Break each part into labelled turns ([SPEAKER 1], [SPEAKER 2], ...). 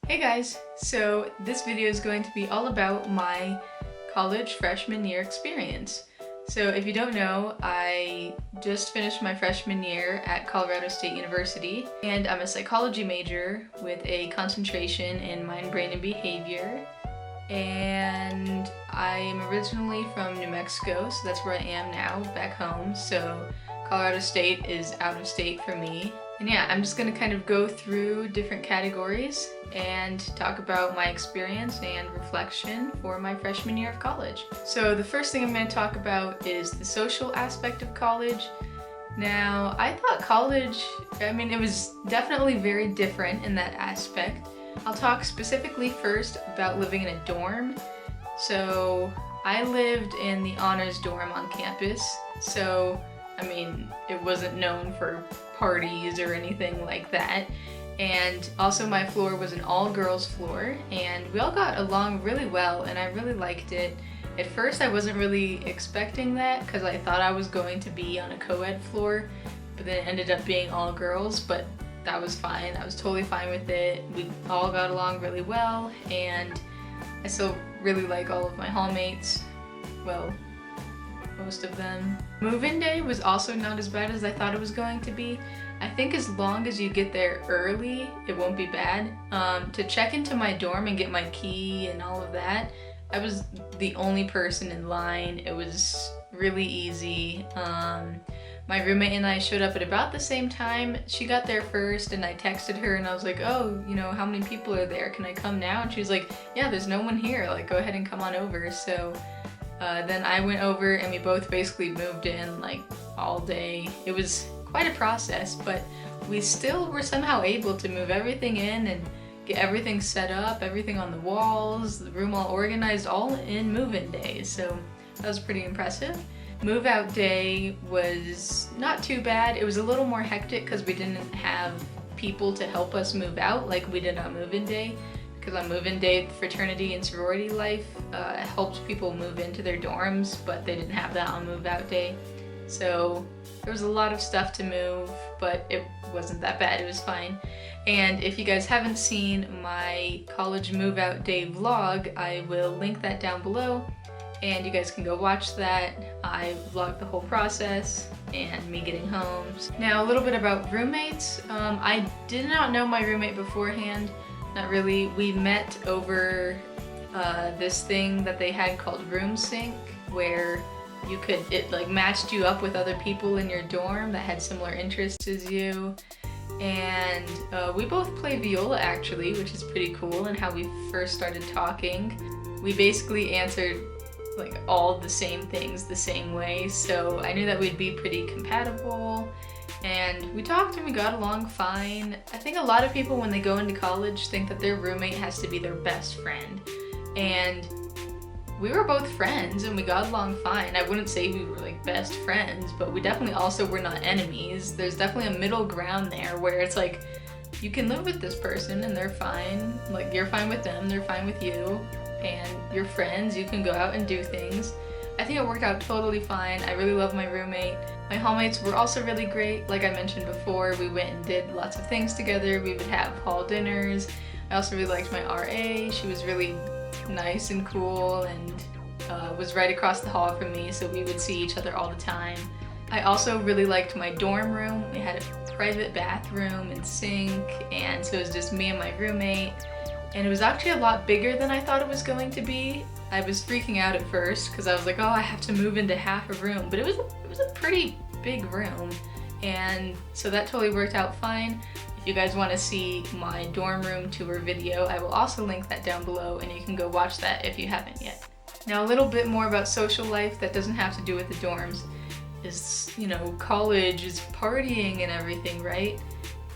[SPEAKER 1] Hey guys! So this video is going to be all about my college freshman year experience. So if you don't know, I just finished my freshman year at Colorado State University, and I'm a psychology major with a concentration in mind, brain, and behavior. And I am originally from New Mexico, so that's where I am now, back home. So Colorado State is out of state for me. And yeah, I'm just gonna kind of go through different categories and talk about my experience and reflection for my freshman year of college. So the first thing I'm gonna talk about is the social aspect of college. Now, I thought college, it was definitely very different in that aspect. I'll talk specifically first about living in a dorm. So I lived in the honors dorm on campus. So, it wasn't known for parties or anything like that. And also my floor was an all-girls floor, and we all got along really well, and I really liked it. At first I wasn't really expecting that because I thought I was going to be on a co-ed floor, but then it ended up being all girls, but that was fine. I was totally fine with it. We all got along really well, and I still really like all of my hallmates. Well, most of them. Move-in day was also not as bad as I thought it was going to be. I think as long as you get there early, it won't be bad. To check into my dorm and get my key and all of that, I was the only person in line. It was really easy. My roommate and I showed up at about the same time. She got there first, and I texted her and I was like, oh, how many people are there? Can I come now? And she was like, yeah, there's no one here. Like, go ahead and come on over. So then I went over and we both basically moved in like all day. It was quite a process, but we still were somehow able to move everything in and get everything set up, everything on the walls, the room all organized, all in move-in day. So that was pretty impressive. Move-out day was not too bad. It was a little more hectic because we didn't have people to help us move out like we did on move-in day. Because on move-in day, fraternity and sorority life helped people move into their dorms, but they didn't have that on move-out day. So there was a lot of stuff to move, but it wasn't that bad. It was fine. And if you guys haven't seen my college move-out day vlog, I will link that down below, and you guys can go watch that. I vlogged the whole process and me getting home. Now, a little bit about roommates. I did not know my roommate beforehand. Not really. We met over this thing that they had called Room Sync, where it like matched you up with other people in your dorm that had similar interests as you. And we both play viola actually, which is pretty cool, and how we first started talking. We basically answered like all the same things the same way, so I knew that we'd be pretty compatible. And we talked and we got along fine. I think a lot of people when they go into college think that their roommate has to be their best friend. And we were both friends and we got along fine. I wouldn't say we were like best friends, but we definitely also were not enemies. There's definitely a middle ground there where it's like, you can live with this person and they're fine. Like, you're fine with them, they're fine with you. And you're friends, you can go out and do things. I think it worked out totally fine. I really love my roommate. My hallmates were also really great. Like I mentioned before, we went and did lots of things together. We would have hall dinners. I also really liked my RA. She was really nice and cool and was right across the hall from me, so we would see each other all the time. I also really liked my dorm room. We had a private bathroom and sink, and so it was just me and my roommate. And it was actually a lot bigger than I thought it was going to be. I was freaking out at first because I was like, oh, I have to move into half a room, but it was a pretty big room, and so that totally worked out fine. If you guys want to see my dorm room tour video, I will also link that down below, and you can go watch that if you haven't yet. Now, a little bit more about social life that doesn't have to do with the dorms is, college is partying and everything, right?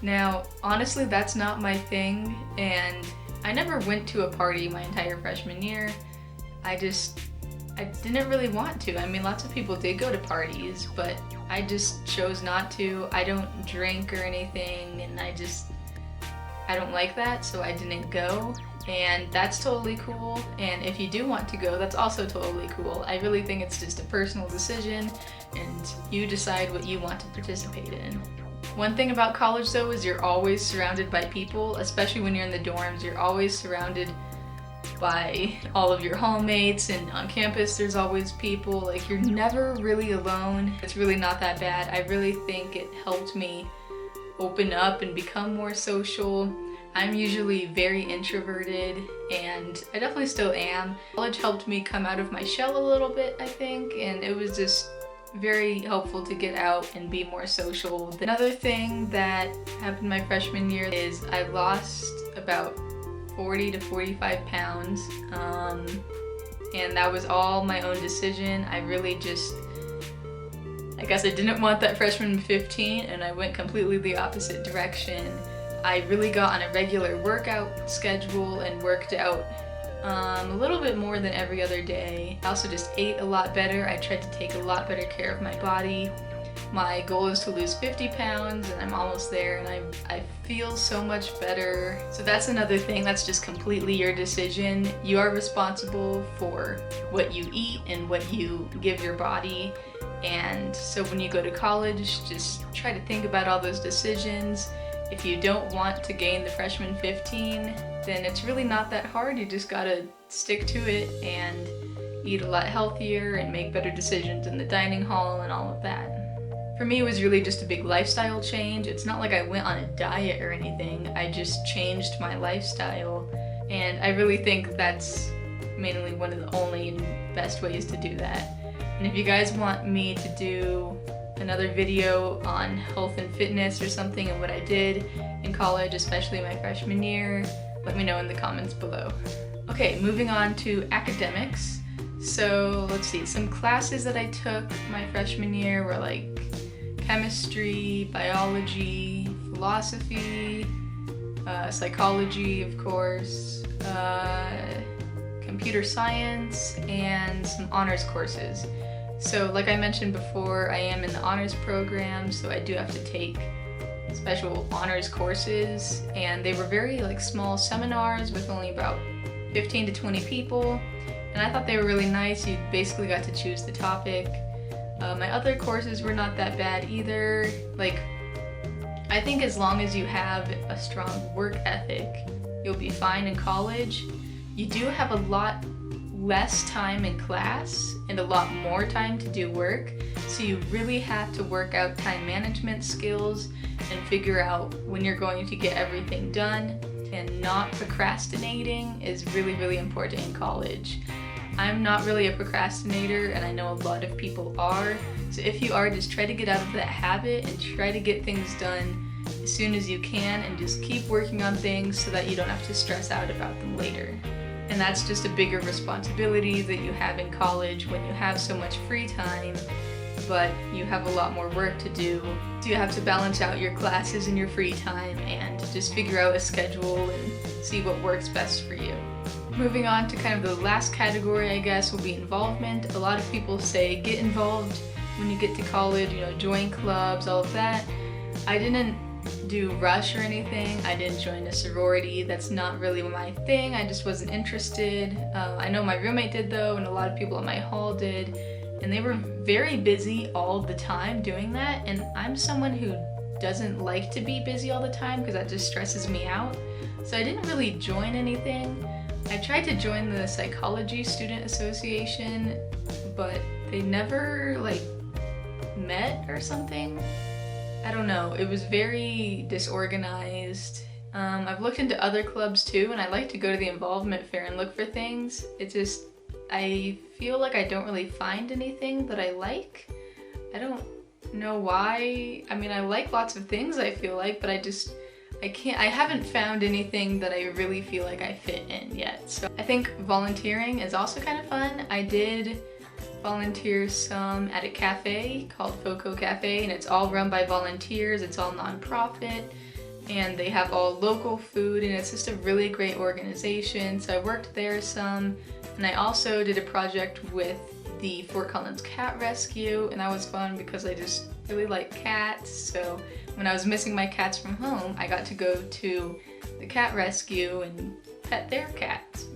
[SPEAKER 1] Now, honestly, that's not my thing, and I never went to a party my entire freshman year. I didn't really want to. Lots of people did go to parties, but I just chose not to. I don't drink or anything, and I don't like that, so I didn't go. And that's totally cool, and if you do want to go, that's also totally cool. I really think it's just a personal decision, and you decide what you want to participate in. One thing about college though is you're always surrounded by people, especially when you're in the dorms. You're always surrounded by all of your hallmates, and on campus there's always people. Like, you're never really alone. It's really not that bad. I really think it helped me open up and become more social. I'm usually very introverted, and I definitely still am. College helped me come out of my shell a little bit, I think, and it was just very helpful to get out and be more social. Another thing that happened my freshman year is I lost about 40 to 45 pounds, and that was all my own decision. I really just, I guess I didn't want that freshman 15, and I went completely the opposite direction. I really got on a regular workout schedule and worked out a little bit more than every other day. I also just ate a lot better. I tried to take a lot better care of my body. My goal is to lose 50 pounds, and I'm almost there, and I feel so much better. So that's another thing, that's just completely your decision. You are responsible for what you eat and what you give your body. And so when you go to college, just try to think about all those decisions. If you don't want to gain the freshman 15, then it's really not that hard. You just gotta stick to it and eat a lot healthier and make better decisions in the dining hall and all of that. For me, it was really just a big lifestyle change. It's not like I went on a diet or anything. I just changed my lifestyle, and I really think that's mainly one of the only and best ways to do that. And if you guys want me to do another video on health and fitness or something and what I did in college, especially my freshman year, let me know in the comments below. Okay, moving on to academics. So let's see, some classes that I took my freshman year were like chemistry, biology, philosophy, psychology, of course, computer science, and some honors courses. So like I mentioned before, I am in the honors program, so I do have to take special honors courses, and they were very like small seminars with only about 15 to 20 people, and I thought they were really nice. You basically got to choose the topic. My other courses were not that bad either. Like, I think as long as you have a strong work ethic, you'll be fine in college. You do have a lot less time in class and a lot more time to do work, so you really have to work out time management skills and figure out when you're going to get everything done. And not procrastinating is really, really important in college. I'm not really a procrastinator, and I know a lot of people are. So if you are, just try to get out of that habit and try to get things done as soon as you can, and just keep working on things so that you don't have to stress out about them later. And that's just a bigger responsibility that you have in college when you have so much free time, but you have a lot more work to do. So you have to balance out your classes and your free time and just figure out a schedule and see what works best for you. Moving on to kind of the last category, I guess, will be involvement. A lot of people say get involved when you get to college, you know, join clubs, all of that. I didn't do Rush or anything. I didn't join a sorority. That's not really my thing. I just wasn't interested. I know my roommate did though, and a lot of people in my hall did, and they were very busy all the time doing that, and I'm someone who doesn't like to be busy all the time because that just stresses me out. So I didn't really join anything. I tried to join the Psychology Student Association, but they never like met or something. I don't know, it was very disorganized. I've looked into other clubs too, and I like to go to the involvement fair and look for things. It's just, I feel like I don't really find anything that I like. I don't know why. I mean, I like lots of things, I feel like, but I haven't found anything that I really feel like I fit in yet. So I think volunteering is also kind of fun. I did volunteer some at a cafe called Foco Cafe, and it's all run by volunteers. It's all nonprofit, and they have all local food, and it's just a really great organization. So I worked there some, and I also did a project with the Fort Collins Cat Rescue, and that was fun because I just really like cats. So when I was missing my cats from home, I got to go to the cat rescue and pet their cats.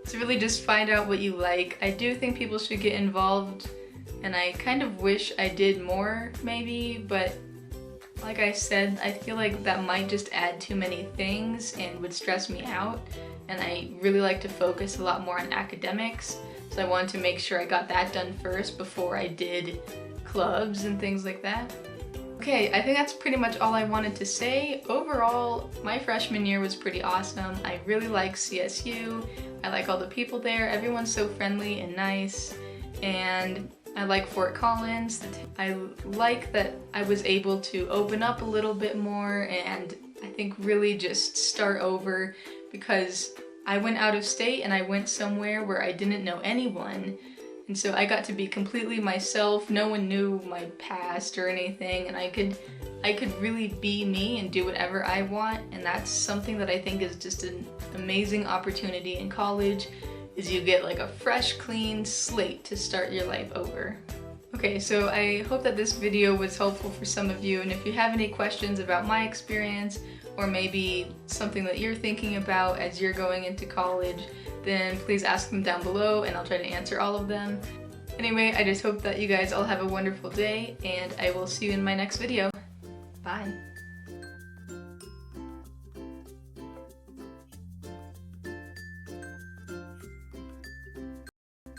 [SPEAKER 1] So really just find out what you like. I do think people should get involved, and I kind of wish I did more maybe, but Like I said, I feel like that might just add too many things and would stress me out, and I really like to focus a lot more on academics, so I wanted to make sure I got that done first before I did clubs and things like that. Okay, I think that's pretty much all I wanted to say. Overall, my freshman year was pretty awesome. I really like CSU. I like all the people there. Everyone's so friendly and nice. And I like Fort Collins. I like that I was able to open up a little bit more and I think really just start over, because I went out of state and I went somewhere where I didn't know anyone. And so I got to be completely myself. No one knew my past or anything, and I could really be me and do whatever I want, and that's something that I think is just an amazing opportunity in college, is you get like a fresh, clean slate to start your life over. Okay, so I hope that this video was helpful for some of you, and if you have any questions about my experience, or maybe something that you're thinking about as you're going into college, then please ask them down below and I'll try to answer all of them. Anyway, I just hope that you guys all have a wonderful day, and I will see you in my next video. Bye!